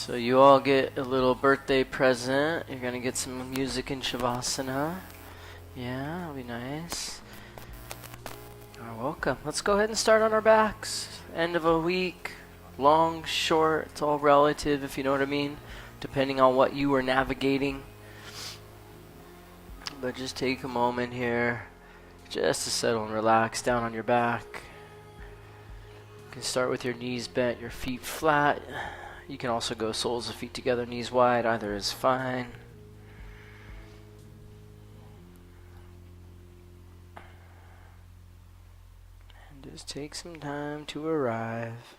So you all get a little birthday present. You're gonna get some music in Shavasana. Yeah, that'll be nice. You're welcome. Let's go ahead and start on our backs. End of a week, long, short, it's all relative, if you know what I mean, depending on what you are navigating. But just take a moment here just to settle and relax down on your back. You can start with your knees bent, your feet flat. You can also go soles of feet together, knees wide. Either is fine. And just take some time to arrive.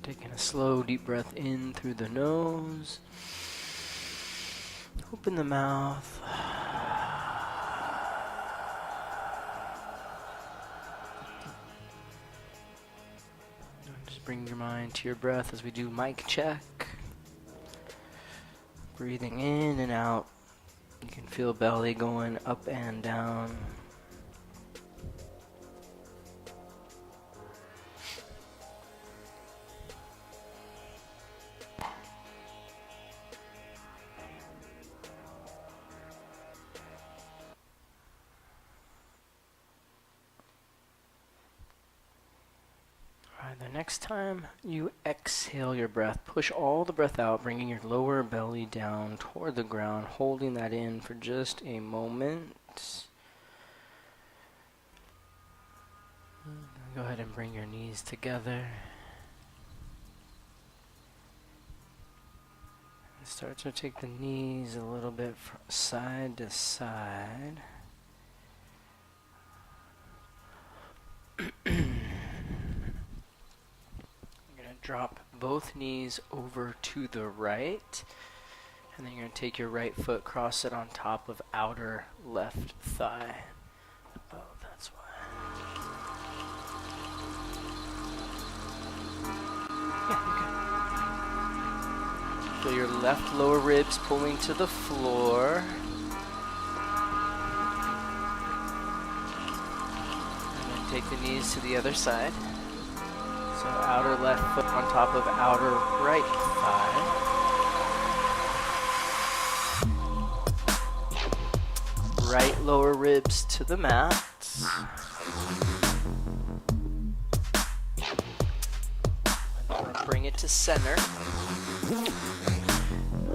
Taking a slow, deep breath in through the nose. Open the mouth. Just bring your mind to your breath as we do mic check. Breathing in and out. You can feel belly going up and down. The next time you exhale your breath, push all the breath out, bringing your lower belly down toward the ground, holding that in for just a moment. Go ahead and bring your knees together. And start to take the knees a little bit from side to side. Drop both knees over to the right, and then you're going to take your right foot, cross it on top of outer left thigh. Oh, that's why. Yeah, you feel your left lower ribs pulling to the floor. And then take the knees to the other side. So outer left foot on top of outer right thigh. Right lower ribs to the mat. Bring it to center.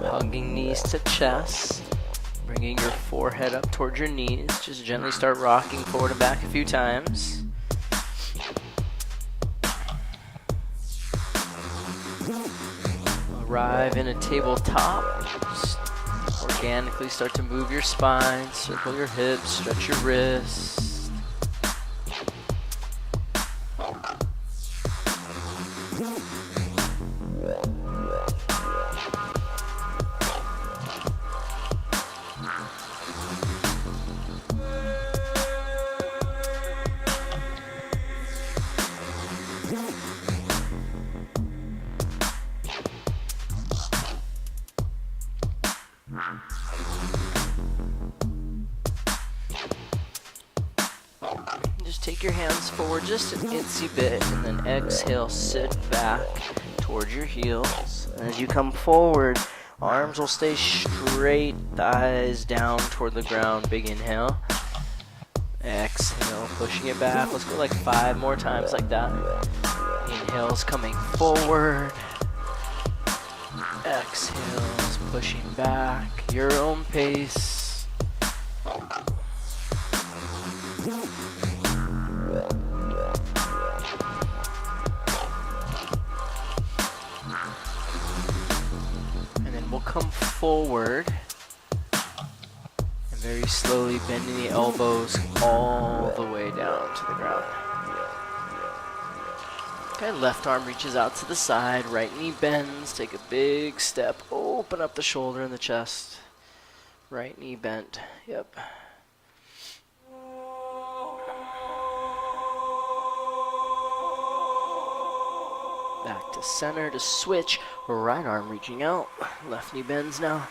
Hugging knees to chest. Bringing your forehead up towards your knees. Just gently start rocking forward and back a few times. Arrive in a tabletop. Just organically start to move your spine, circle your hips, stretch your wrists. Just take your hands forward just an itsy bit and then exhale, sit back towards your heels. And as you come forward, arms will stay straight, thighs down toward the ground. Big inhale. Exhale, pushing it back. Let's go like 5 more times like that. Inhales coming forward. Exhales, pushing back. Your own pace. And then we'll come forward and very slowly bending the elbows all the way down to the ground. Okay, left arm reaches out to the side, right knee bends, take a big step, open up the shoulder and the chest. Right knee bent, yep. Back to center to switch. Right arm reaching out. Left knee bends now.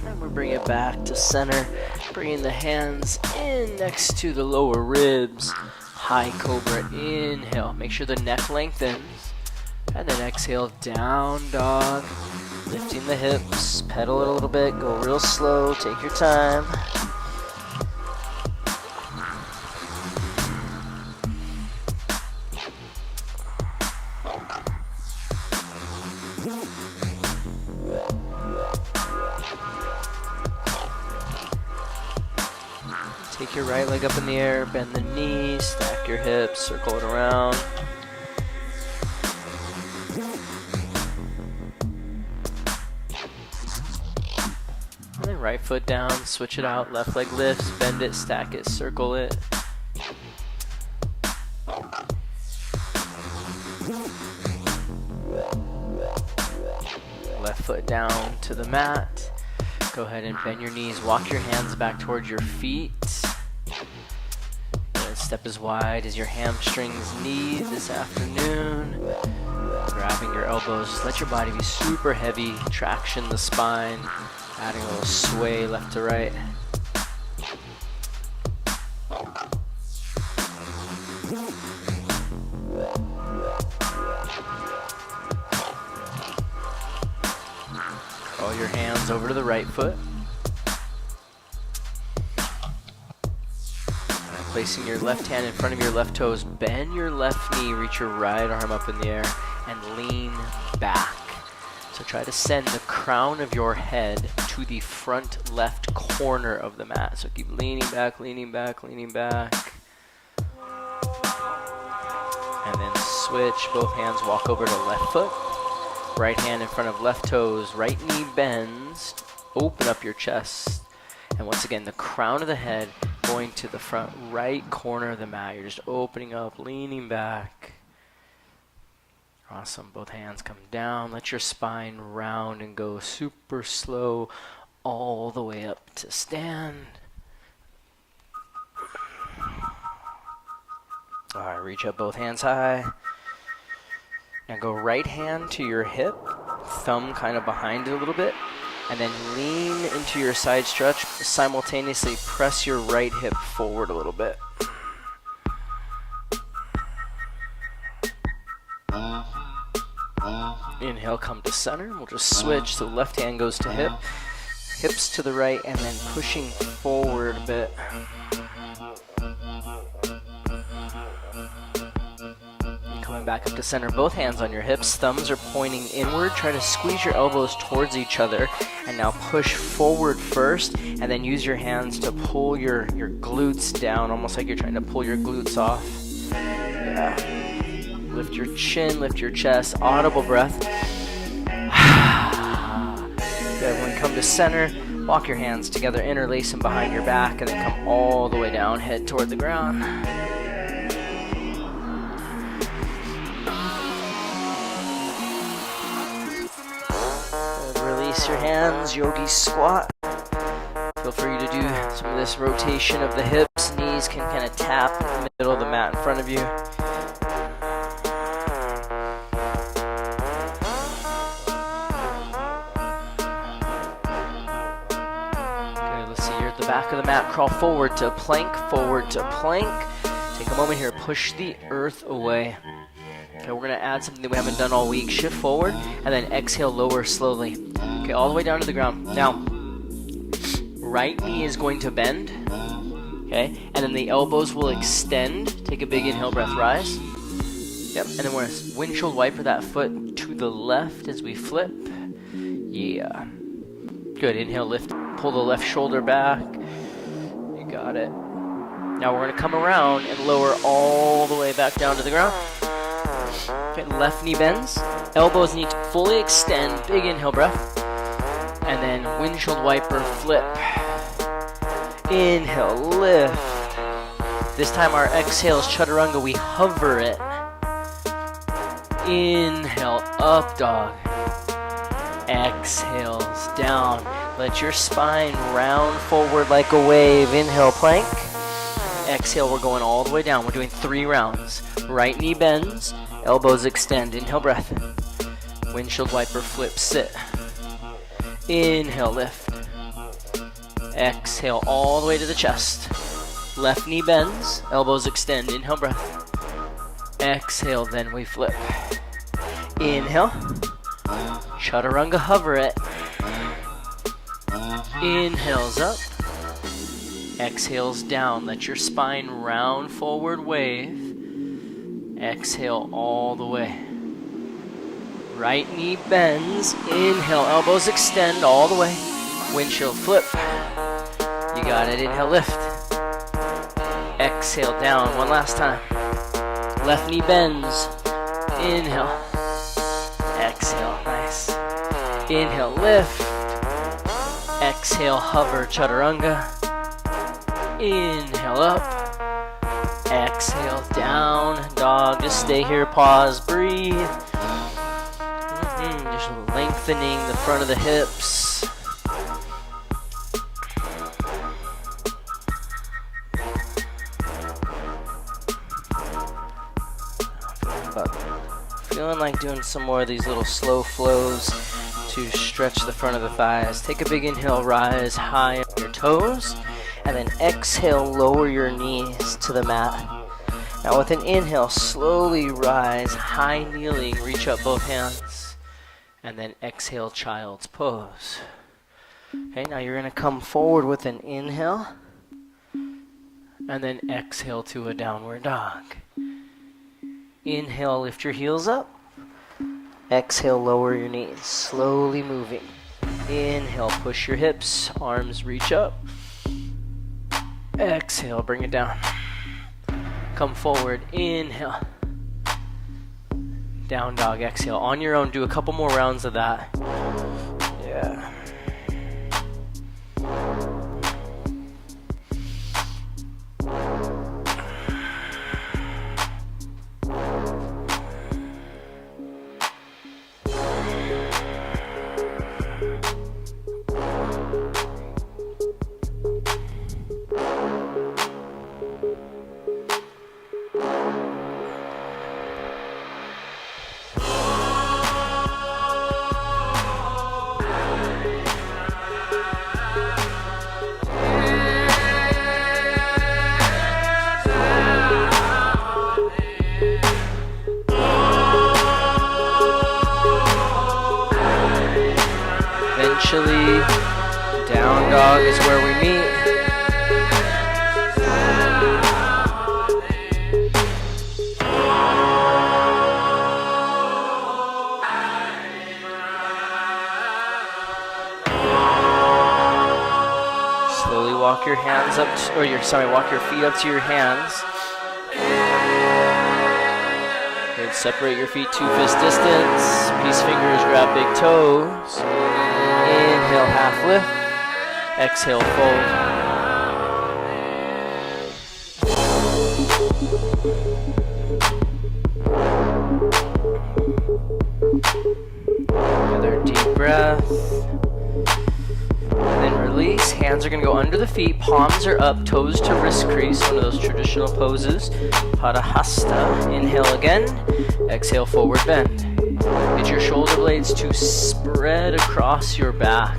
And we bring it back to center. Bringing the hands in next to the lower ribs. High cobra, inhale. Make sure the neck lengthens. And then exhale, down dog. Lifting the hips, pedal it a little bit, go real slow, take your time. Take your right leg up in the air, bend the knees, stack your hips, circle it around. And then right foot down, switch it out, left leg lifts, bend it, stack it, circle it. Left foot down to the mat. Go ahead and bend your knees, walk your hands back towards your feet. Step as wide as your hamstrings need this afternoon. Grabbing your elbows, just let your body be super heavy, traction the spine, adding a little sway left to right. Roll your hands over to the right foot. Placing your left hand in front of your left toes, bend your left knee, reach your right arm up in the air, and lean back. So try to send the crown of your head to the front left corner of the mat. So keep leaning back, leaning back, leaning back. And then switch, both hands walk over to left foot. Right hand in front of left toes, right knee bends, open up your chest. And once again, the crown of the head going to the front right corner of the mat. You're just opening up, leaning back. Awesome. Both hands come down. Let your spine round and go super slow all the way up to stand. All right, reach up both hands high. Now go right hand to your hip, thumb kind of behind it a little bit. And then lean into your side stretch. Simultaneously press your right hip forward a little bit. Inhale, come to center. We'll just switch. So left hand goes to hip. Hips to the right and then pushing forward a bit. Coming back up to center, both hands on your hips, thumbs are pointing inward. Try to squeeze your elbows towards each other. And now push forward first, and then use your hands to pull your glutes down, almost like you're trying to pull your glutes off. Yeah. Lift your chin, lift your chest, audible breath. Good, when you come to center, walk your hands together, interlace them behind your back, and then come all the way down, head toward the ground. Release your hands, yogi squat. Feel free to do some of this rotation of the hips. Knees can kind of tap in the middle of the mat in front of you. Good, let's see, you're at the back of the mat. Crawl forward to plank, forward to plank. Take a moment here, push the earth away. Okay, we're going to add something that we haven't done all week. Shift forward, and then exhale, lower slowly. Okay, all the way down to the ground. Now, right knee is going to bend. Okay, and then the elbows will extend. Take a big inhale, breath, rise. Yep, and then we're going to windshield wiper that foot to the left as we flip. Yeah. Good, inhale, lift. Pull the left shoulder back. You got it. Now we're going to come around and lower all the way back down to the ground. Okay, left knee bends, elbows need to fully extend, big inhale breath, and then windshield wiper flip. Inhale, lift. This time our exhale is chaturanga, we hover it. Inhale, up dog. Exhales, down. Let your spine round forward like a wave. Inhale, plank. Exhale, we're going all the way down. We're doing 3 rounds. Right knee bends, elbows extend. Inhale, breath. Windshield wiper flip, sit. Inhale, lift. Exhale, all the way to the chest. Left knee bends, elbows extend. Inhale, breath. Exhale, then we flip. Inhale. Chaturanga, hover it. Inhales up. Exhales down. Let your spine round forward, wave. Exhale all the way. Right knee bends. Inhale, elbows extend all the way. Windshield flip. You got it. Inhale, lift. Exhale down. One last time. Left knee bends. Inhale. Exhale. Nice. Inhale, lift. Exhale, hover, chaturanga. Inhale up. Exhale down, dog. Just stay here, pause, breathe. Just lengthening the front of the hips. Feeling like doing some more of these little slow flows to stretch the front of the thighs. Take a big inhale, rise high on your toes, and then exhale, lower your knees to the mat. Now with an inhale, slowly rise, high kneeling, reach up both hands, and then exhale, child's pose. Okay, now you're gonna come forward with an inhale, and then exhale to a downward dog. Inhale, lift your heels up. Exhale, lower your knees, slowly moving. Inhale, push your hips, arms reach up. Exhale, bring it down. Come forward, inhale. Down dog, exhale. On your own, do a couple more rounds of that. Yeah. Eventually, down dog is where we meet. Slowly walk your hands up, walk your feet up to your hands. Good, separate your feet 2 fist distance. Peace fingers, grab big toes. Inhale, half lift. Exhale, fold. Another deep breath. And then release. Hands are going to go under the feet. Palms are up, toes to wrist crease. One of those traditional poses. Padahasta. Inhale again. Exhale, forward bend. Get your shoulder blades to spread across your back.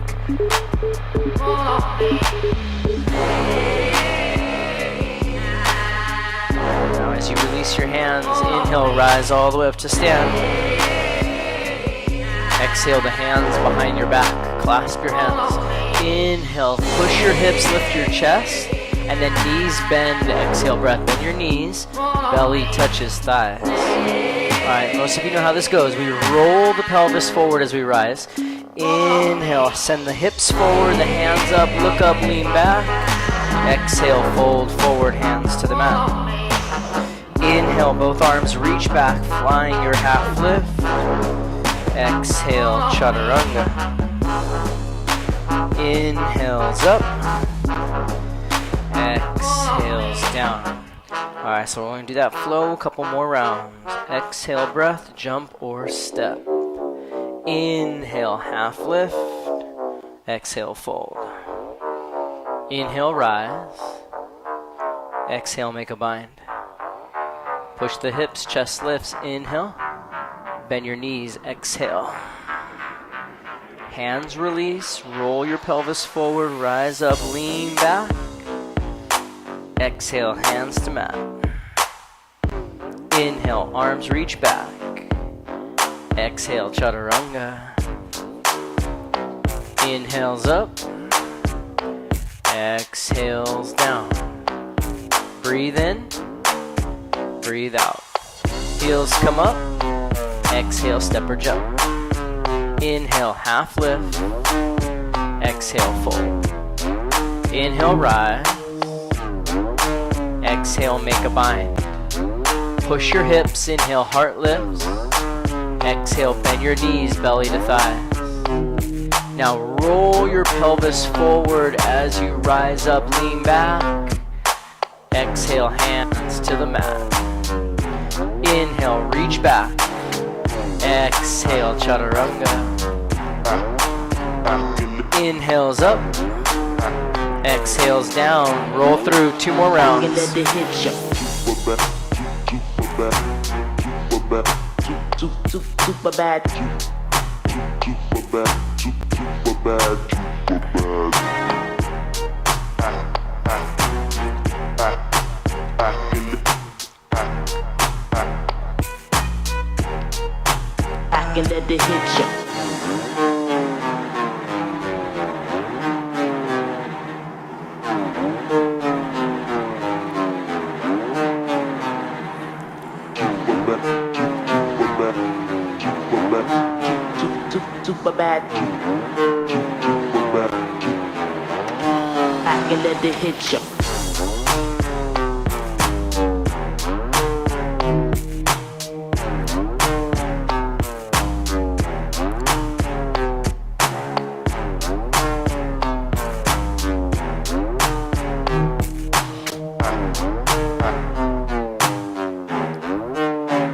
Now as you release your hands, inhale, rise all the way up to stand. Exhale, the hands behind your back. Clasp your hands. Inhale, push your hips, lift your chest, and then knees bend. Exhale, breath, bend your knees. Belly touches thighs. Alright, most of you know how this goes. We roll the pelvis forward as we rise. Inhale, send the hips forward, the hands up, look up, lean back. Exhale, fold forward, hands to the mat. Inhale, both arms reach back, flying your half lift. Exhale, chaturanga. Inhales up. Exhales down. Alright, so we're going to do that flow a couple more rounds. Exhale, breath, jump or step. Inhale, half lift. Exhale, fold. Inhale, rise. Exhale, make a bind. Push the hips, chest lifts, inhale. Bend your knees, exhale. Hands release, roll your pelvis forward, rise up, lean back. Exhale, hands to mat. Inhale, arms reach back. Exhale, chaturanga. Inhales up. Exhales down. Breathe in. Breathe out. Heels come up. Exhale, step or jump. Inhale, half lift. Exhale, fold. Inhale, rise. Exhale, make a bind. Push your hips, inhale, heart lifts. Exhale, bend your knees, belly to thighs. Now roll your pelvis forward as you rise up, lean back. Exhale, hands to the mat. Inhale, reach back. Exhale, chaturanga. Inhales up. Exhales down. Roll through 2 more rounds. Super bad. I can let the hit you. Super bad. I can let it hit you.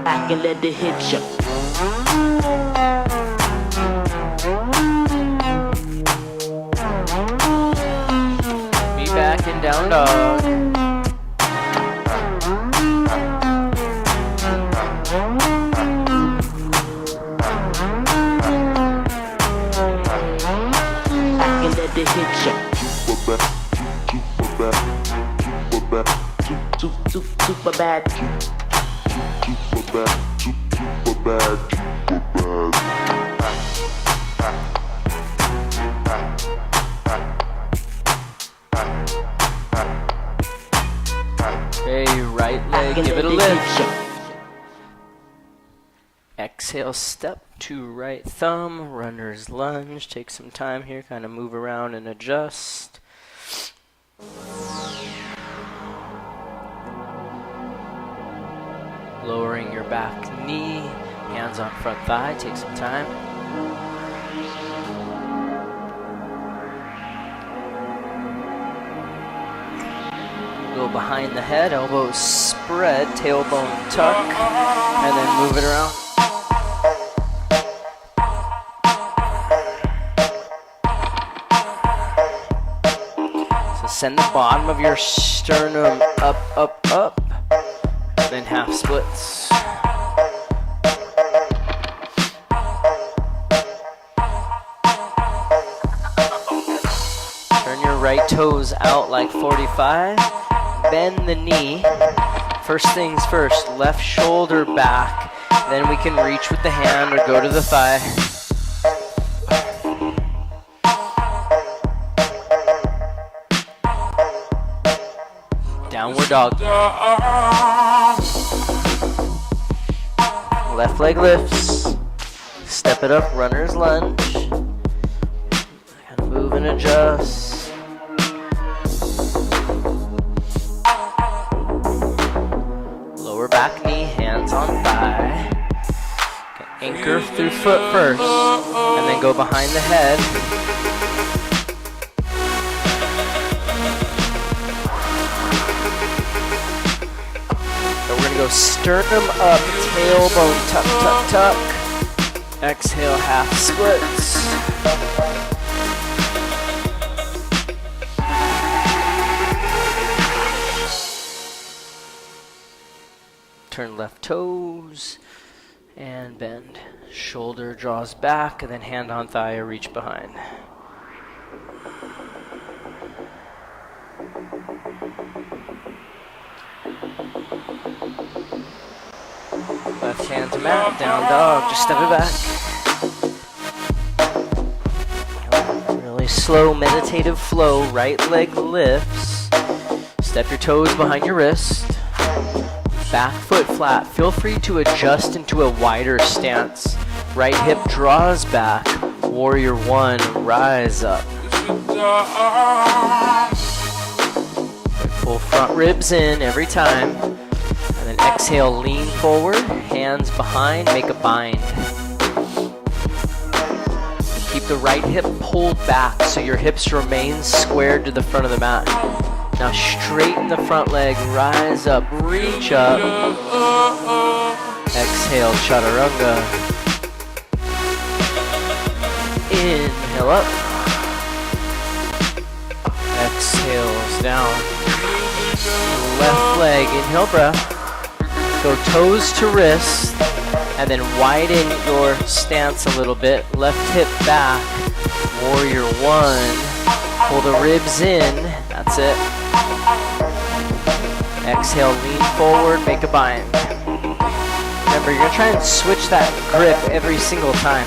I can let it hit you. Back and down dog. I can let it hit you. Super bad. Okay, right leg, give it a lift. Exhale, step to right thumb, runner's lunge. Take some time here, kind of move around and adjust. Lowering your back knee, hands on front thigh, take some time. Go behind the head, elbows spread, tailbone tuck, and then move it around. So send the bottom of your sternum up, up, up, and then half splits. Turn your right toes out like 45. Bend the knee. First things first, left shoulder back. Then we can reach with the hand or go to the thigh. Downward dog. Left leg lifts. Step it up, runner's lunge. Kind of move and adjust. Back knee, hands on thigh. Anchor through foot first, and then go behind the head. go sternum up, tailbone tuck, tuck, tuck. Exhale, half splits. Turn left toes and bend. Shoulder draws back and then hand on thigh or reach behind. Left hand to mat, down dog, just step it back. Really slow meditative flow, right leg lifts. Step your toes behind your wrist. Back foot flat. Feel free to adjust into a wider stance. Right hip draws back. Warrior one, rise up. Pull front ribs in every time. And then exhale, lean forward, hands behind, make a bind. Keep the right hip pulled back so your hips remain squared to the front of the mat. Now straighten the front leg, rise up, reach up. Exhale, chaturanga. Inhale up. Exhales down. Left leg, inhale breath. Go toes to wrist, and then widen your stance a little bit. Left hip back, warrior one. Pull the ribs in, that's it. Exhale, lean forward, make a bind. Remember, you're gonna try and switch that grip every single time.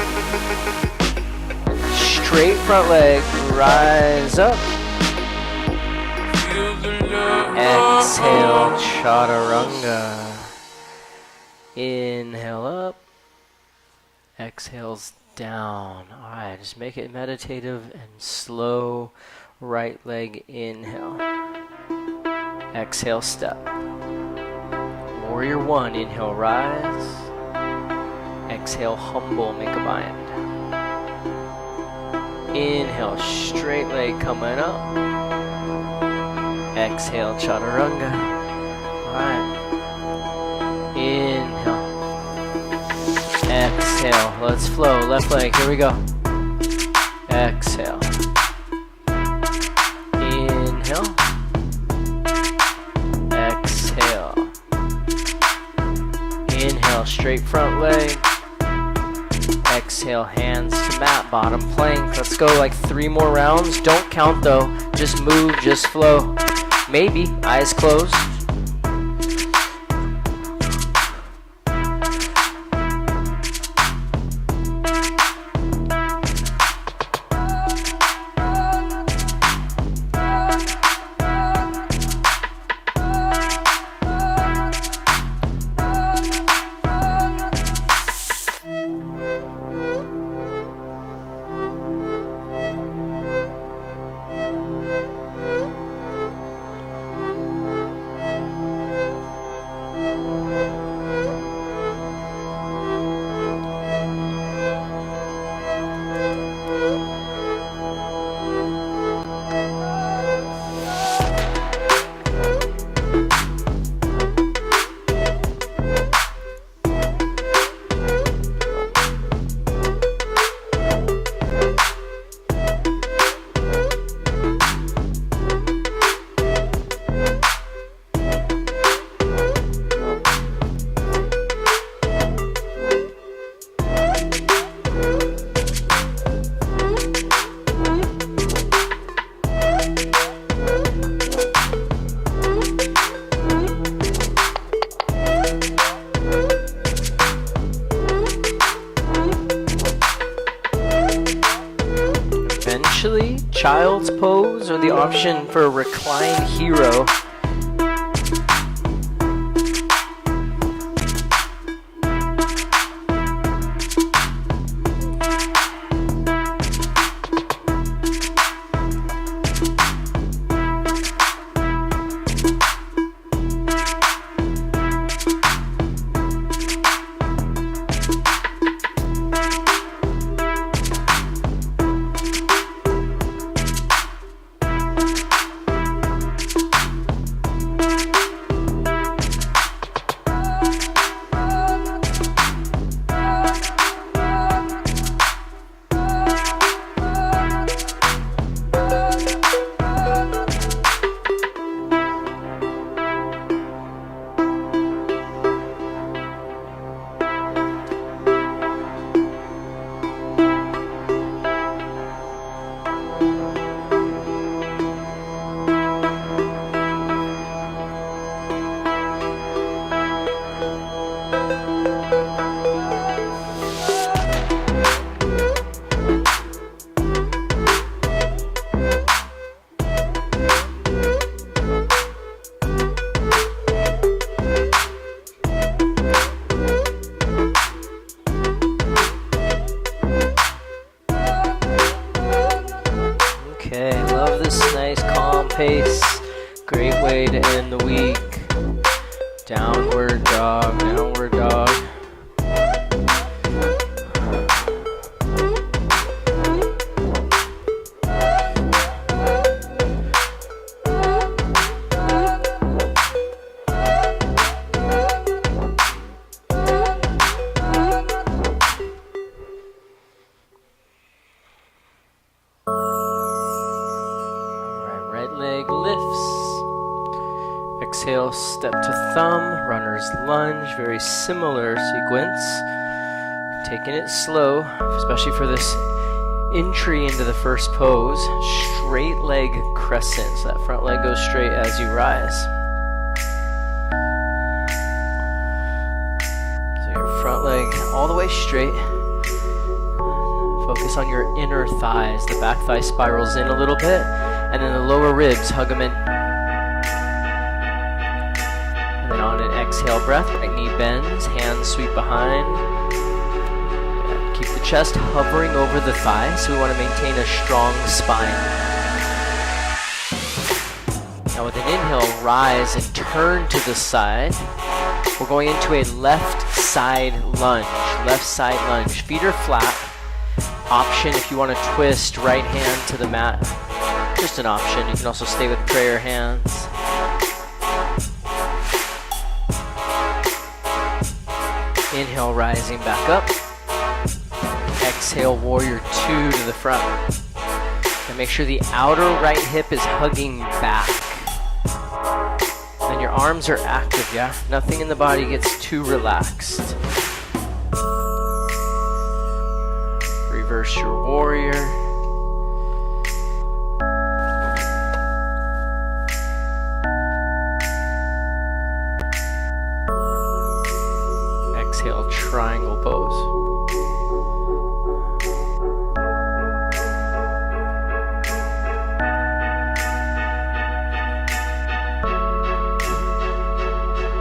Straight front leg, rise up. Exhale, chaturanga. Inhale up. Exhales down. Alright, just make it meditative and slow. Right leg, inhale. Exhale, step. Warrior one, inhale, rise. Exhale, humble, make a bind. Inhale, straight leg coming up. Exhale, chaturanga. Alright. Inhale. Exhale. Let's flow. Left leg. Here we go. Exhale. Inhale. Exhale. Inhale. Straight front leg. Exhale. Hands to mat. Bottom plank. Let's go like 3 more rounds. Don't count though. Just move. Just flow. Maybe. Eyes closed. Child's pose or the option for recline hero. way to end the week. Downward dog, downward dog. Exhale, step to thumb, runner's lunge, very similar sequence. Taking it slow, especially for this entry into the first pose. Straight leg crescent, so that front leg goes straight as you rise. So your front leg all the way straight. Focus on your inner thighs. The back thigh spirals in a little bit, and then the lower ribs, hug them in. And then on an exhale breath, right knee bends, hands sweep behind. And keep the chest hovering over the thigh, so we want to maintain a strong spine. Now with an inhale, rise and turn to the side. We're going into a left side lunge. Left side lunge. Feet are flat. Option if you want to twist right hand to the mat. Just an option. You can also stay with prayer hands. Inhale, rising back up. Exhale, warrior two to the front. And make sure the outer right hip is hugging back. And your arms are active, yeah? Nothing in the body gets too relaxed. Reverse your warrior. Exhale, triangle pose.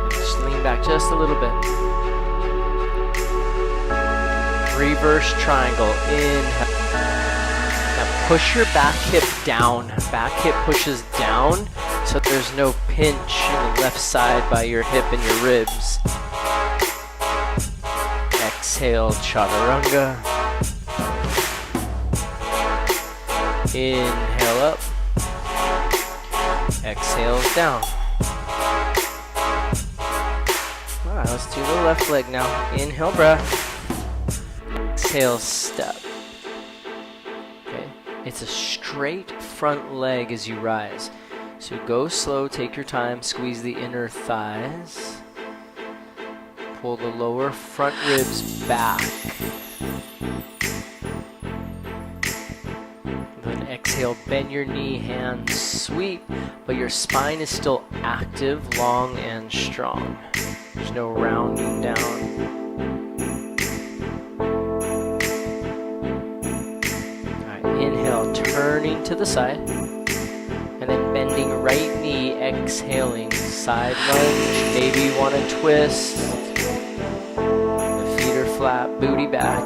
And just lean back just a little bit. Reverse triangle. Inhale. Now push your back hip down. Back hip pushes down so there's no pinch in the left side by your hip and your ribs. Exhale, chaturanga. Inhale up. Exhale down. Alright, let's do the left leg now. Inhale, breath. Exhale, step. Okay, it's a straight front leg as you rise. So go slow, take your time, squeeze the inner thighs. Pull the lower front ribs back. Then exhale, bend your knee, hands sweep, but your spine is still active, long and strong. There's no rounding down. Inhale, turning to the side, and then bending right knee, exhaling, side lunge. Maybe you want to twist. The feet are flat, booty back.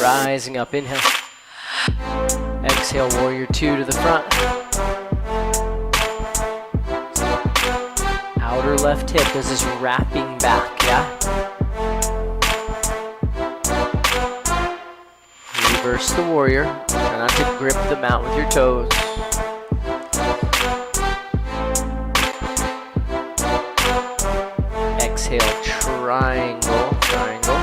Rising up, inhale. Exhale, warrior two to the front. Outer left hip is this wrapping back, yeah? Reverse the warrior. Try not to grip the mat with your toes. Exhale, triangle, triangle.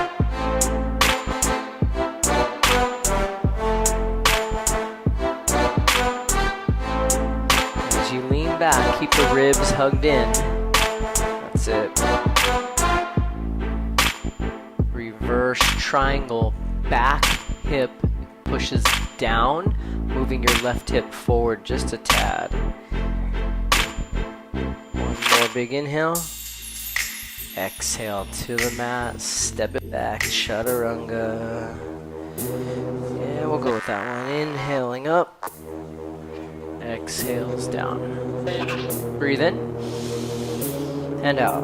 As you lean back, keep the ribs hugged in. That's it. Reverse triangle, back hip pushes down, moving your left hip forward just a tad. One more big inhale. Exhale to the mat, step it back, chaturanga. Yeah, we'll go with that one. Inhaling up, exhales down. Breathe in and out.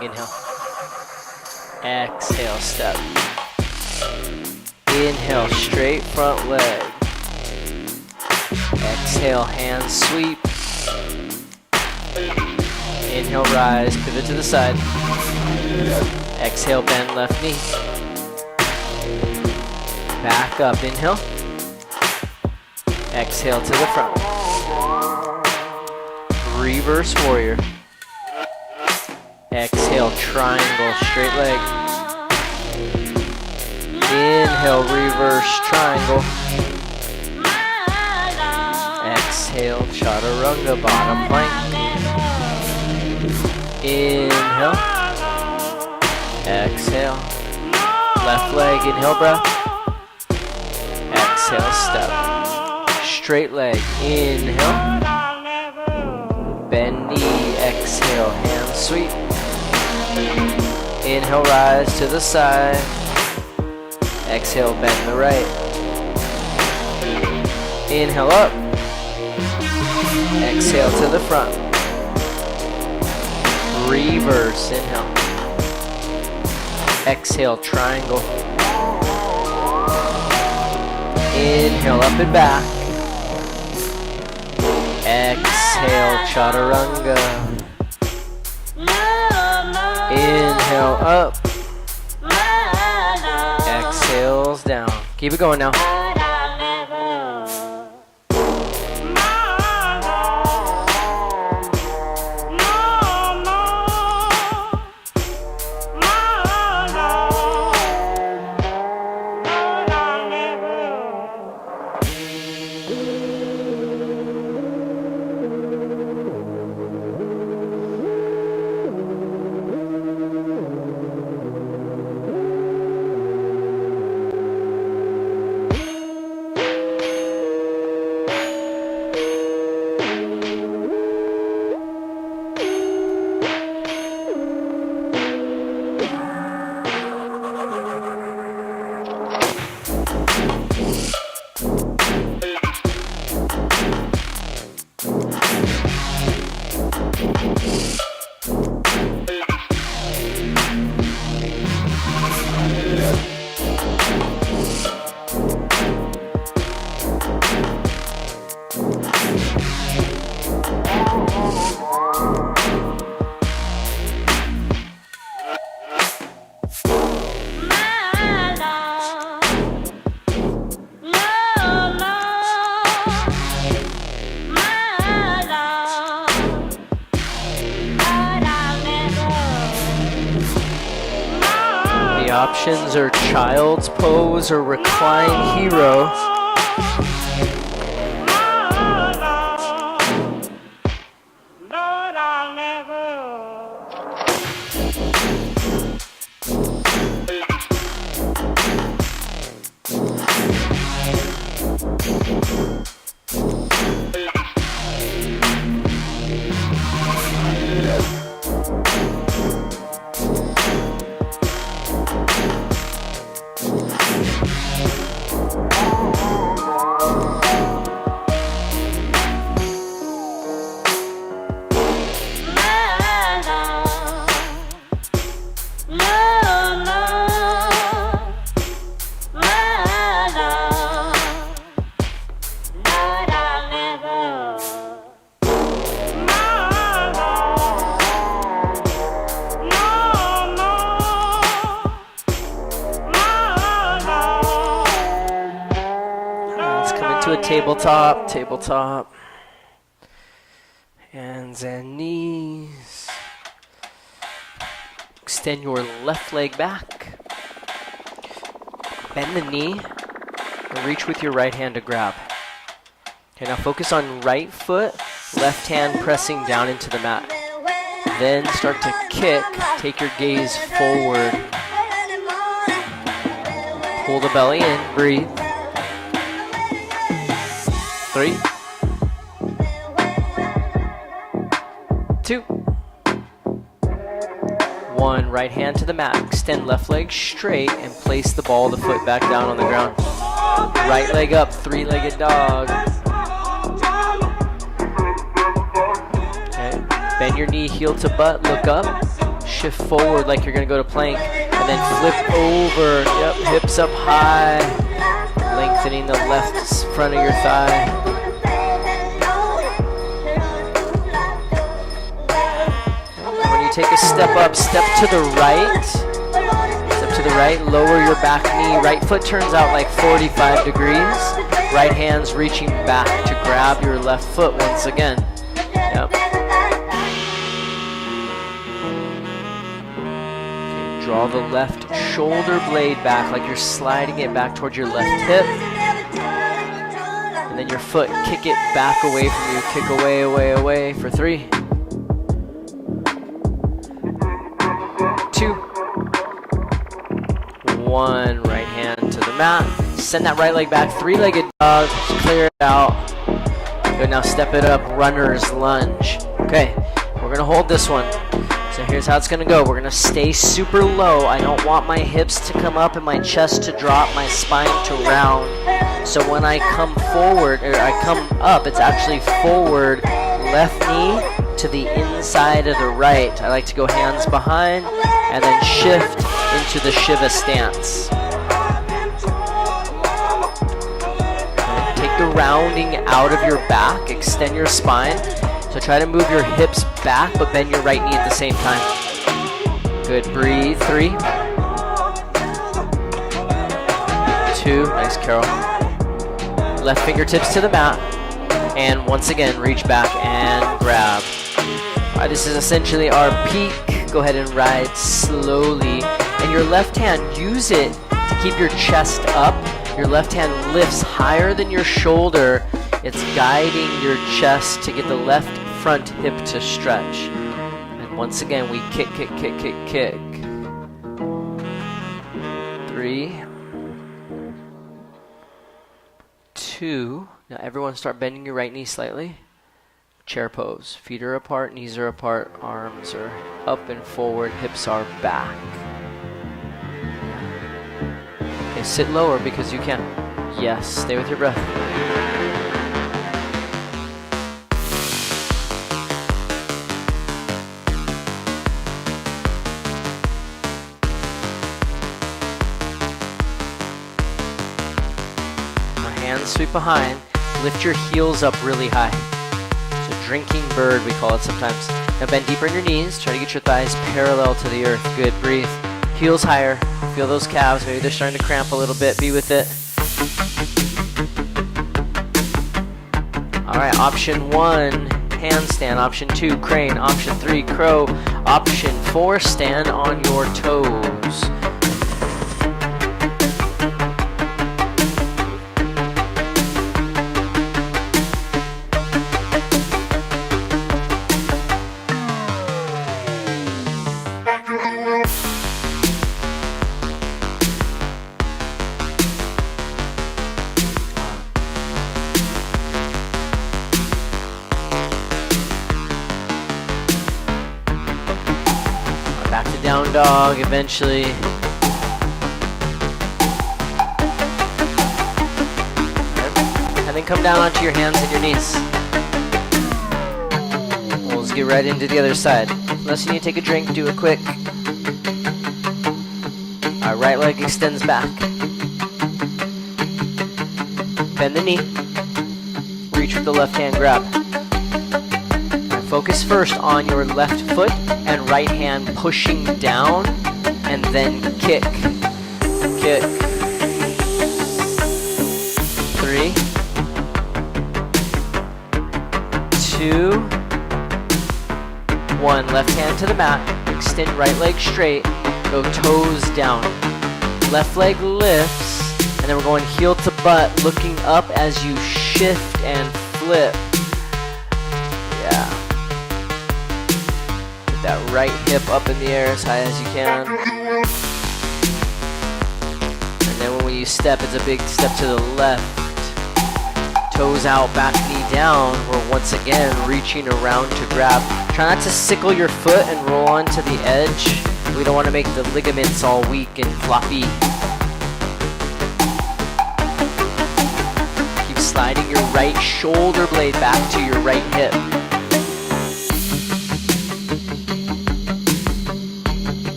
leg, inhale. Exhale, step. Inhale, straight front leg. Exhale, hand sweep. Inhale, rise, pivot to the side. Exhale, bend left knee. Back up, inhale. Exhale to the front. Reverse warrior. Exhale, triangle, straight leg. Inhale, reverse triangle. Exhale, chaturanga, bottom plank. Inhale. Exhale. Left leg, inhale, breath. Exhale, step. Straight leg, inhale. Bend knee, exhale, hand sweep. Inhale, rise to the side. Exhale, bend the right. Inhale up. Exhale to the front. Reverse, inhale. Exhale, triangle. Inhale, up and back. Exhale, chaturanga. Inhale, up. Exhales down. Keep it going now. Options are child's pose or recline hero. Tabletop, hands and knees. Extend your left leg back. Bend the knee and reach with your right hand to grab. Okay, now focus on right foot, left hand pressing down into the mat. Then start to kick, take your gaze forward. Pull the belly in, breathe. 3, 2, 1. Right hand to the mat. Extend left leg straight and place the ball of the foot back down on the ground. Right leg up, three-legged dog. Okay. Bend your knee, heel to butt, look up. shift forward like you're gonna go to plank, and then flip over. Yep, hips up high, lengthening the left front of your thigh. When you take a step up, step to the right. Step to the right, lower your back knee. Right foot turns out like 45 degrees. Right hand's reaching back to grab your left foot once again. Yep. Okay, draw the left shoulder blade back like you're sliding it back towards your left hip. And then your foot, kick it back away from you. Kick away, away, away for 3, 2, 1. Right hand to the mat. Send that right leg back. 3-legged dog. Clear it out. Good, now step it up. Runner's lunge. Okay, we're going to hold this one. So here's how it's going to go. We're going to stay super low. I don't want my hips to come up and my chest to drop, my spine to round. So when I come forward, or I come up, it's actually forward, left knee to the inside of the right. I like to go hands behind and then shift into the Shiva stance. Take the rounding out of your back, extend your spine. So try to move your hips back, but bend your right knee at the same time. Good, breathe. 3, 2, nice, Carol. Left fingertips to the mat. And once again, reach back and grab. All right, this is essentially our peak. Go ahead and ride slowly. And your left hand, use it to keep your chest up. Your left hand lifts higher than your shoulder. It's guiding your chest to get the left front hip to stretch. And once again, we kick, kick, kick, kick, kick. 3, 2. Now everyone start bending your right knee slightly. Chair pose. Feet are apart, knees are apart, arms are up and forward, hips are back. Okay, sit lower because you can. Yes, stay with your breath. Hands sweep behind. Lift your heels up really high. So drinking bird, we call it sometimes. Now bend deeper in your knees. Try to get your thighs parallel to the earth. Good, breathe. Heels higher. Feel those calves. Maybe they're starting to cramp a little bit. Be with it. All right, option 1, handstand. Option 2, crane. Option 3, crow. Option 4, stand on your toes. Back to down dog eventually. And then come down onto your hands and your knees. We'll just get right into the other side. Unless you need to take a drink, do it quick. Our right leg extends back. Bend the knee. Reach with the left hand, grab. Focus first on your left foot and right hand pushing down and then kick. Kick. 3, 2, 1. Left hand to the mat. Extend right leg straight. Go toes down. Left leg lifts. And then we're going heel to butt, looking up as you shift and flip. Yeah. That right hip up in the air as high as you can. And then when you step, it's a big step to the left. Toes out, back knee down. We're once again reaching around to grab. Try not to sickle your foot and roll onto the edge. We don't want to make the ligaments all weak and floppy. Keep sliding your right shoulder blade back to your right hip.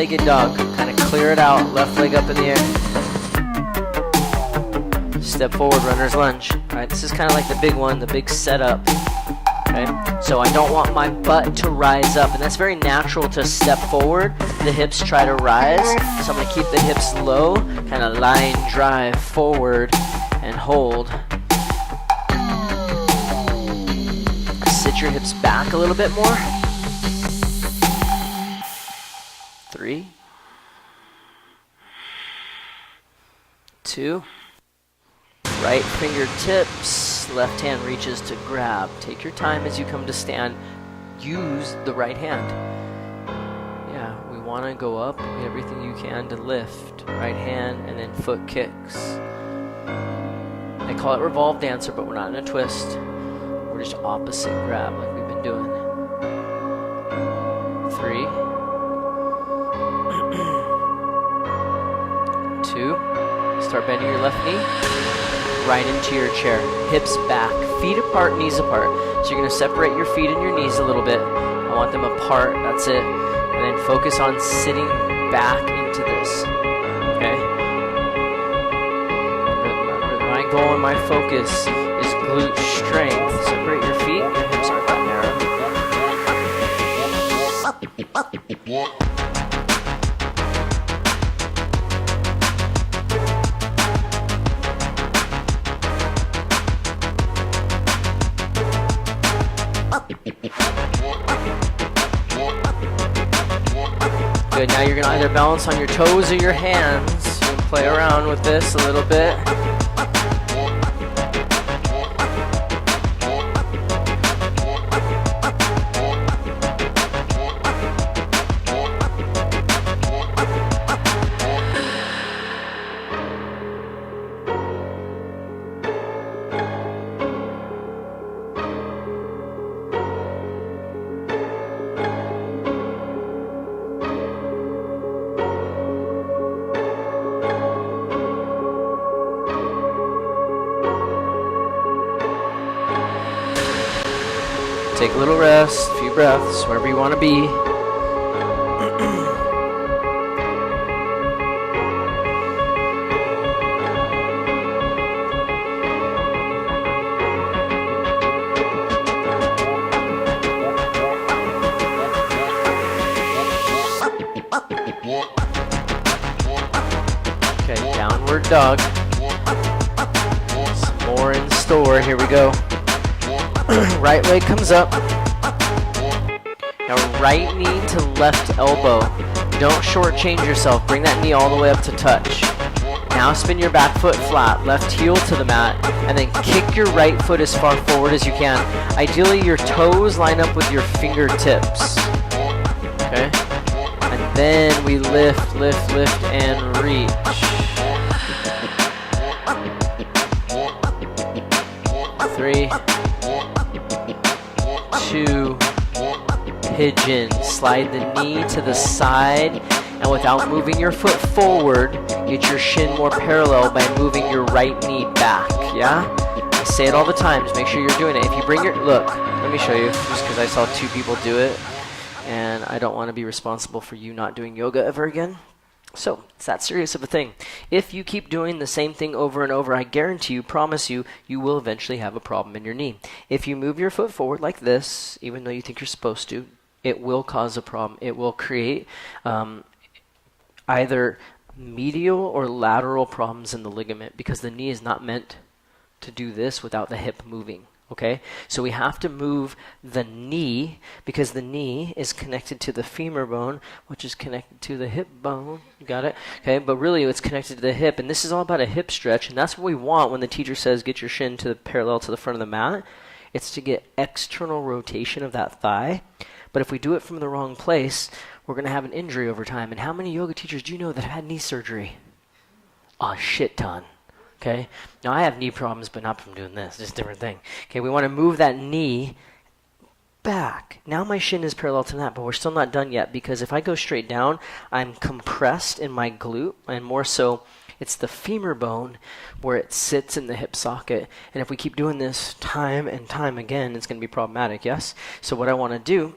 three-legged dog. Kind of clear it out, left leg up in the air. Step forward, runner's lunge. All right, this is kind of like the big one, the big setup. Okay, so I don't want my butt to rise up, and that's very natural to step forward. The hips try to rise, so I'm going to keep the hips low, kind of line drive forward and hold. Sit your hips back a little bit more. 3, 2, right fingertips, left hand reaches to grab. Take your time as you come to stand. Use the right hand. Yeah, we want to go up, get everything you can to lift. Right hand and then foot kicks. They call it revolve dancer, but we're not in a twist. We're just opposite grab like we've been doing. 3, 2, start bending your left knee, right into your chair. Hips back, feet apart, knees apart. So you're going to separate your feet and your knees a little bit. I want them apart, that's it. And then focus on sitting back into this. Okay? My goal and my focus is glute strength. Separate your feet, your hips aren't that narrow. Good, now you're going to either balance on your toes or your hands. You can play around with this a little bit. Take a little rest, a few breaths, wherever you want to be. Okay, downward dog. Some more in store, here we go. Right leg comes up. Now right knee to left elbow. Don't shortchange yourself. Bring that knee all the way up to touch. Now spin your back foot flat, left heel to the mat, and then kick your right foot as far forward as you can. Ideally, your toes line up with your fingertips. Okay? And then we lift, lift, lift, and reach. 3, 2, pigeon. Slide the knee to the side, and without moving your foot forward, get your shin more parallel by moving your right knee back. Yeah? I say it all the time. Just make sure you're doing it. If you bring your... Look, let me show you, just because I saw 2 people do it, and I don't want to be responsible for you not doing yoga ever again. So, it's that serious of a thing. If you keep doing the same thing over and over, I guarantee you, promise you, you will eventually have a problem in your knee. If you move your foot forward like this, even though you think you're supposed to, it will cause a problem. It will create either medial or lateral problems in the ligament, because the knee is not meant to do this without the hip moving. Okay, so we have to move the knee, because the knee is connected to the femur bone, which is connected to the hip bone. You got it? Okay, but really it's connected to the hip, and this is all about a hip stretch, and that's what we want when the teacher says get your shin to the parallel to the front of the mat. It's to get external rotation of that thigh. But if we do it from the wrong place, we're going to have an injury over time. And how many yoga teachers do you know that have had knee surgery? A shit ton. Okay, now I have knee problems, but not from doing this. It's a different thing. Okay, we want to move that knee back. Now my shin is parallel to that, but we're still not done yet, because if I go straight down, I'm compressed in my glute, and more so, it's the femur bone where it sits in the hip socket. And if we keep doing this time and time again, it's going to be problematic, yes? So what I want to do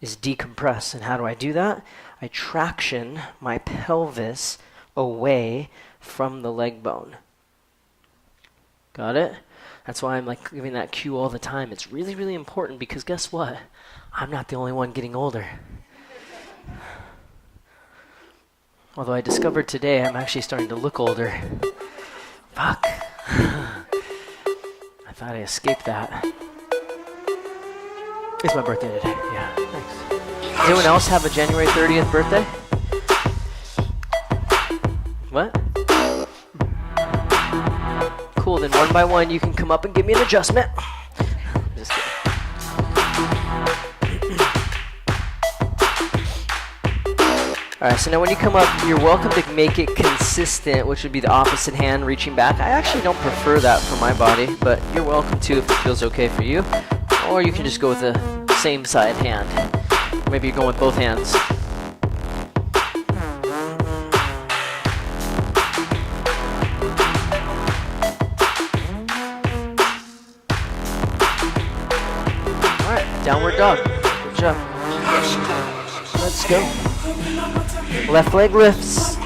is decompress. And how do I do that? I traction my pelvis away from the leg bone. Got it? That's why I'm like giving that cue all the time. It's really, really important because guess what? I'm not the only one getting older. Although I discovered today I'm actually starting to look older. Fuck. I thought I escaped that. It's my birthday today. Yeah, thanks. Does anyone else have a January 30th birthday? What? Cool, then one by one you can come up and give me an adjustment. Just kidding. Alright, so now when you come up, you're welcome to make it consistent, which would be the opposite hand reaching back. I actually don't prefer that for my body, but you're welcome to if it feels okay for you. Or you can just go with the same side hand. Maybe you're going with both hands. Alright, downward dog. Good job. Let's go. Left leg lifts.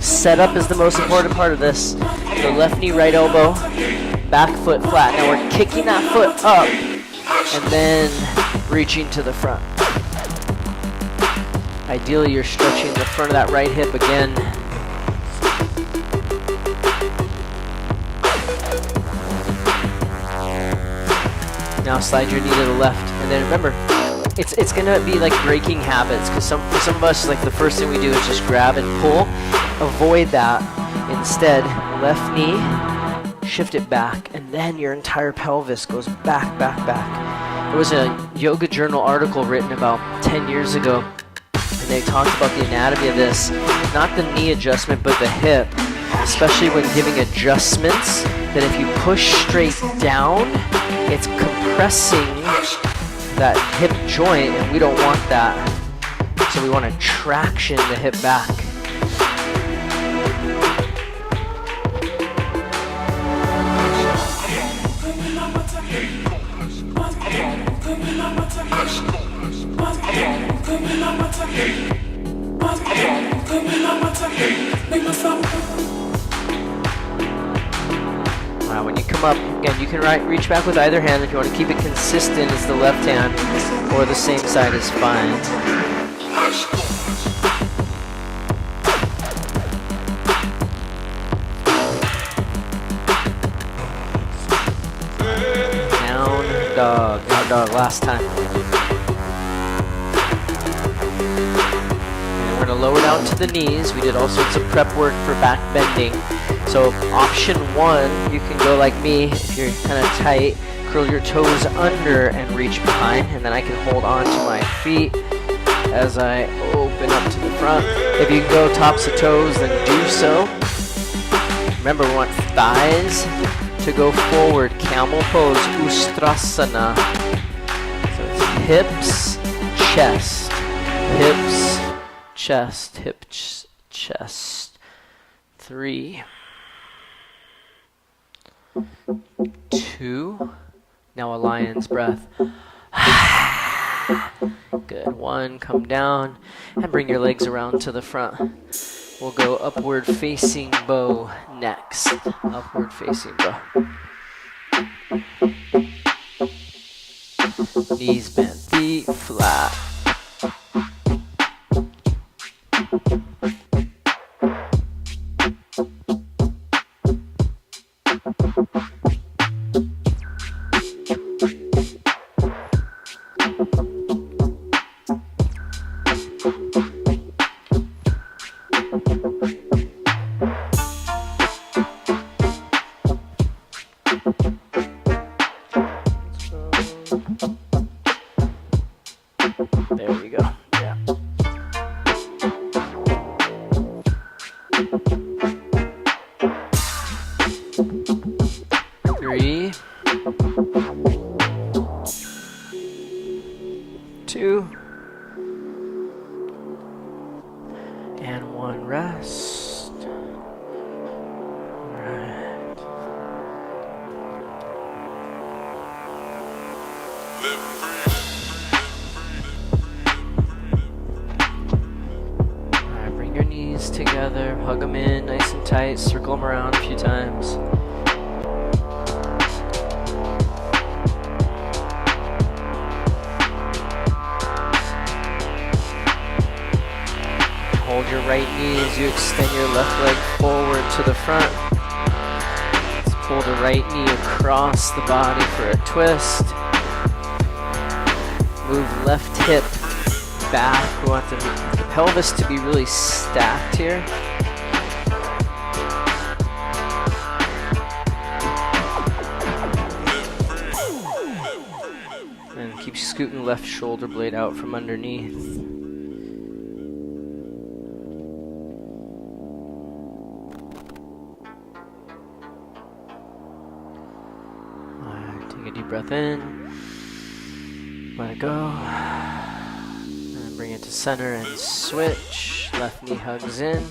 Setup is the most important part of this. So left knee, right elbow, back foot flat. Now we're kicking that foot up and then reaching to the front. Ideally, you're stretching the front of that right hip again. Now slide your knee to the left, and then remember, it's gonna be like breaking habits, because for some of us, like the first thing we do is just grab and pull. Avoid that. Instead, left knee, shift it back, and then your entire pelvis goes back, back, back. There was a Yoga Journal article written about 10 years ago, and they talked about the anatomy of this, not the knee adjustment, but the hip, especially when giving adjustments, that if you push straight down, it's compressing that hip joint, and we don't want that. So we want to traction the hip back. When you come up, again, you can reach back with either hand. If you want to keep it consistent, it's the left hand, or the same side is fine. Down dog, last time. And we're going to lower down to the knees. We did all sorts of prep work for back bending. So option one, you can go like me, if you're kind of tight, curl your toes under and reach behind, and then I can hold on to my feet as I open up to the front. If you can go tops of toes, then do so. Remember, we want thighs to go forward, camel pose, Ustrasana. So it's hips, chest, hips, chest, chest. 3, 2, now a lion's breath. Good. 1, come down and bring your legs around to the front. We'll go upward facing bow next. Upward facing bow. Knees bent, feet flat. There you go. Yeah. Three, 2, and 1. Rest. Right. legs together, hug them in nice and tight, circle them around a few times. Hold your right knee as you extend your left leg forward to the front. Let's pull the right knee across the body for a twist. Move left hip back. We want the pelvis to be really stacked here. And keep scooting left shoulder blade out from underneath. Take a deep breath in. Let it go. And bring it to center and switch. Left knee hugs in.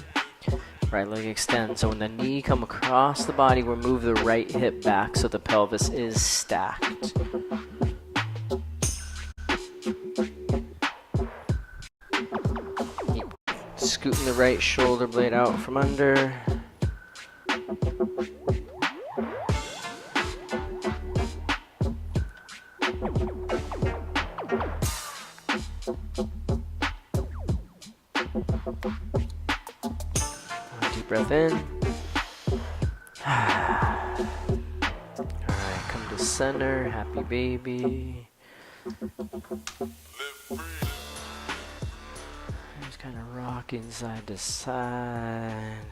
Right leg extends. So when the knee come across the body, we'll move the right hip back so the pelvis is stacked. Keep scooting the right shoulder blade out from under. Deep breath in. Alright, come to center. Happy baby. Just kind of rocking side to side.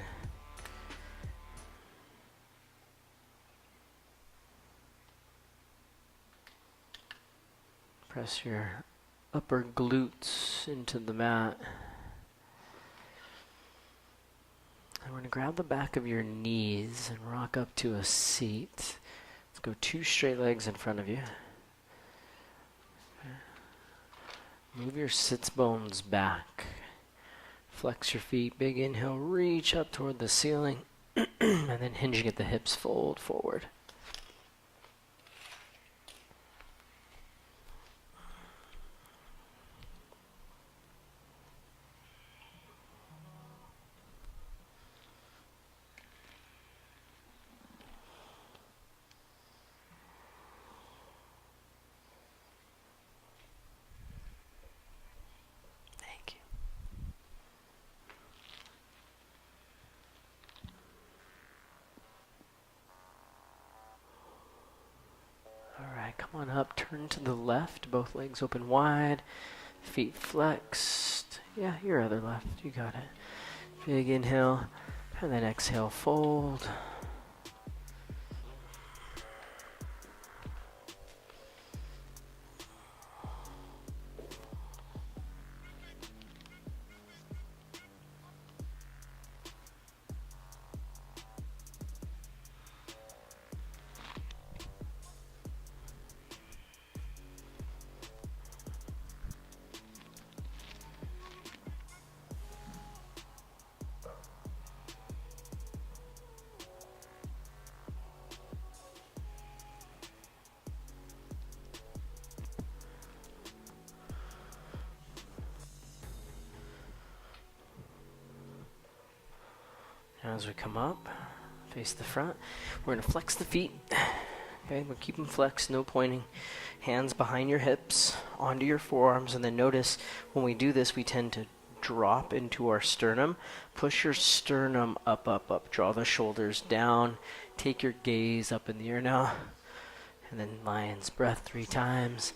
Press your upper glutes into the mat. And we're going to grab the back of your knees and rock up to a seat. Let's go 2 straight legs in front of you. Move your sits bones back. Flex your feet. Big inhale. Reach up toward the ceiling. And then hinging at the hips, fold forward. Come on up, turn to the left, both legs open wide, feet flexed. Yeah, your other left, you got it. Big inhale, and then exhale, fold. As we come up, face the front, we're going to flex the feet. Okay, we'll keep them flexed, no pointing. Hands behind your hips, onto your forearms, and then notice when we do this, we tend to drop into our sternum. Push your sternum up, up, up. Draw the shoulders down. Take your gaze up in the air now. And then lion's breath 3 times.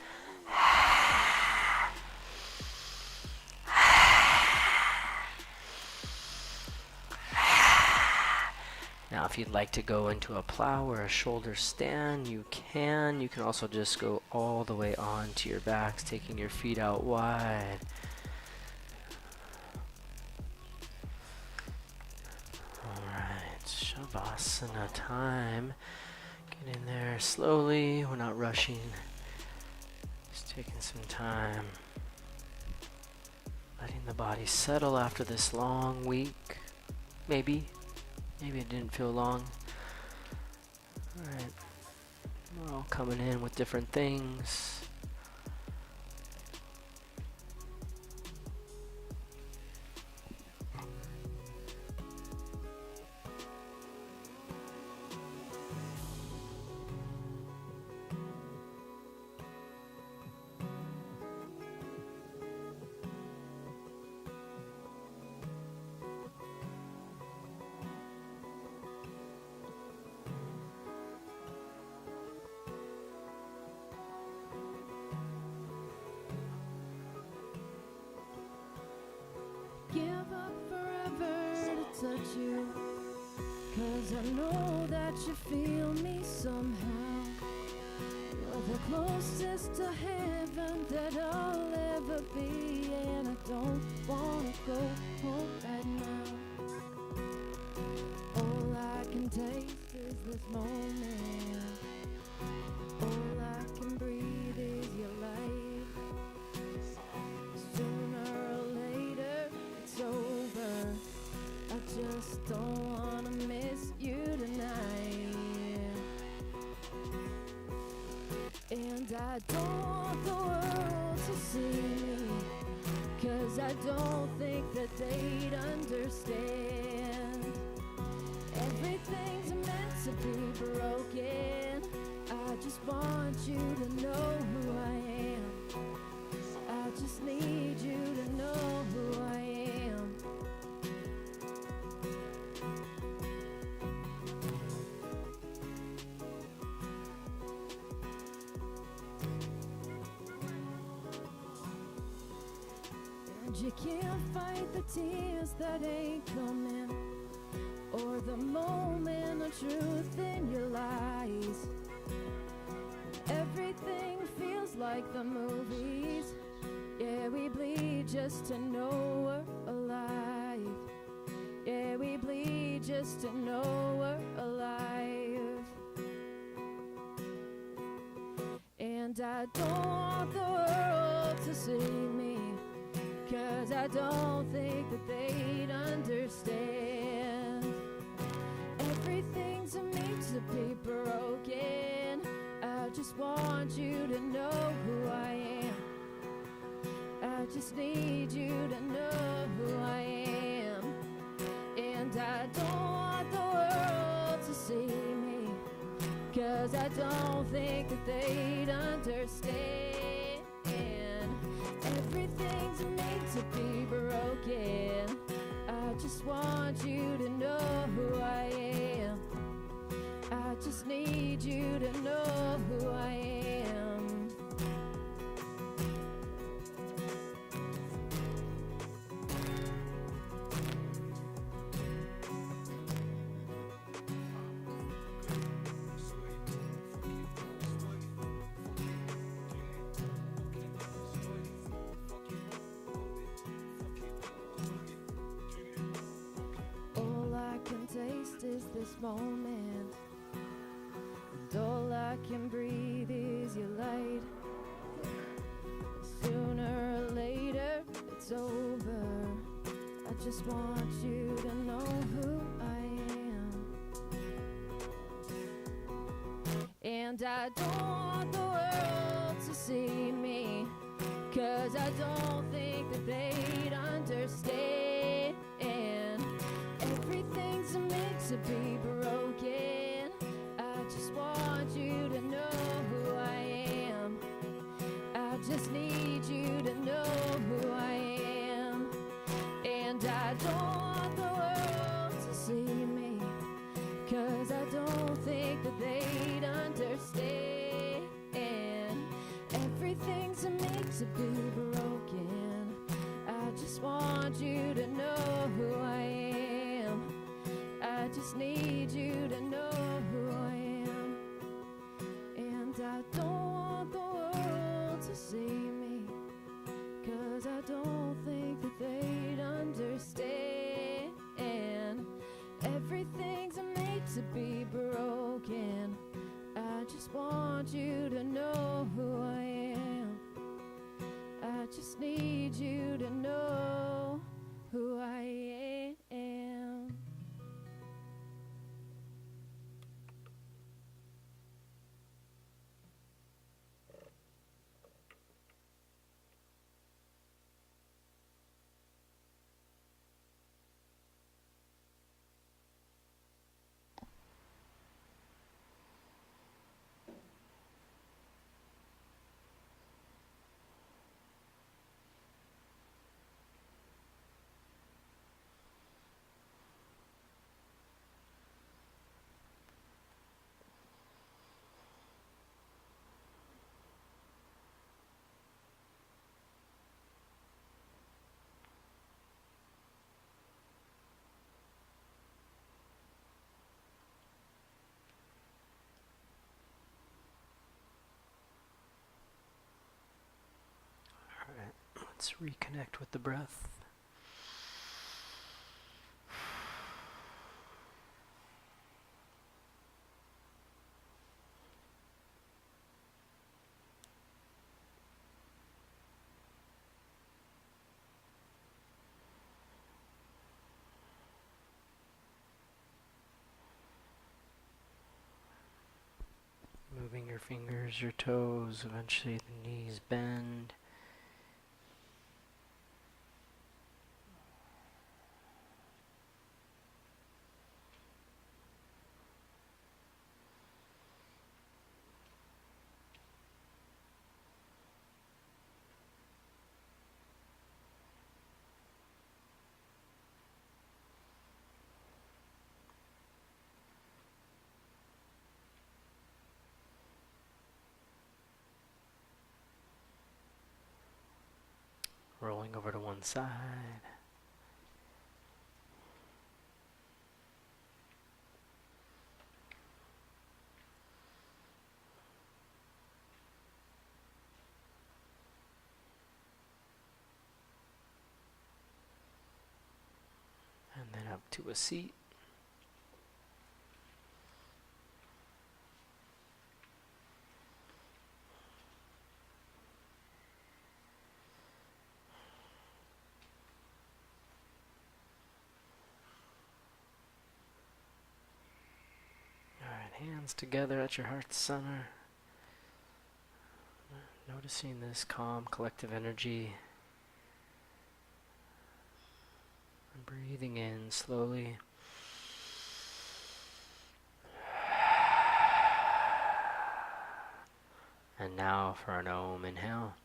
Now, if you'd like to go into a plow or a shoulder stand, you can. You can also just go all the way onto your backs, taking your feet out wide. Alright, Shavasana time. Get in there slowly. We're not rushing. Just taking some time. Letting the body settle after this long week. Maybe it didn't feel long. Alright. We're all coming in with different things. touch you, 'cause I know that you feel me somehow. You're the closest to heaven that I'll ever be, and I don't wanna go home right now. All I can taste is this moment. All I can breathe is your light. Sooner or later, it's over. I just don't wanna miss you tonight. And I don't want the world to see me, 'cause I don't think that they'd understand. Everything's meant to be broken. I just want you to know who I am. I just need you to know who I am. And you can't fight the tears that ain't coming, or the moment of truth in your lies. Everything feels like the movies. Yeah, we bleed just to know we're alive. Yeah, we bleed just to know we're alive. And I don't want the world to see me, 'cause I don't think that they'd understand. Everything's meant to be broken. I just want you to know who I am. I just need you to know who I am. And I don't want the world to see me, 'cause I don't think that they'd understand. Everything's made to be broken. I just want you to know who I am. I just need you to know who I am. All I can taste is this moment, and all I can breathe is your light. Sooner or later, it's over. I just want you to know who I am. And I don't want the world to see me, 'cause I don't think that they'd understand. Everything's meant to be broken. I just want you to know who I am. I just need you to know who I am. And I don't want the world to see me, 'cause I don't think that they'd understand. Everything's meant to be broken. I just want you to know who I am. I just need you to know who I am. And I don't want the world to see me, 'cause I don't think that they'd understand. Everything's made to be broken. I just want you to know who I am. I just need you to know who I am. Let's reconnect with the breath. Moving your fingers, your toes, eventually the knees bend. Rolling over to one side. And then up to a seat. Hands together at your heart center. Noticing this calm collective energy. And breathing in slowly. And now for an Om inhale.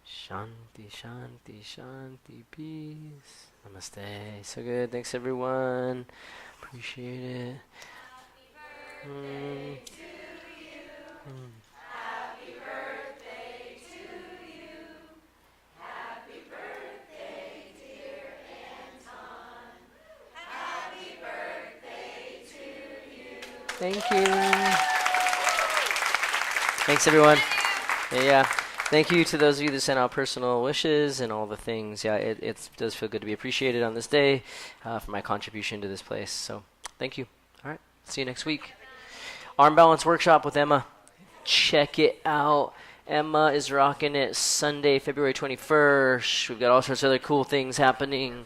Shanti, shanti, shanti, peace. Namaste. So good. Thanks, everyone. Appreciate it. Happy birthday to you. Happy birthday, dear Anton. Happy birthday to you. Thank you. Thanks, everyone. Yeah. Thank you to those of you that sent out personal wishes and all the things. Yeah, it does feel good to be appreciated on this day for my contribution to this place. So thank you. All right. See you next week. Arm Balance Workshop with Emma. Check it out. Emma is rocking it Sunday, February 21st. We've got all sorts of other cool things happening.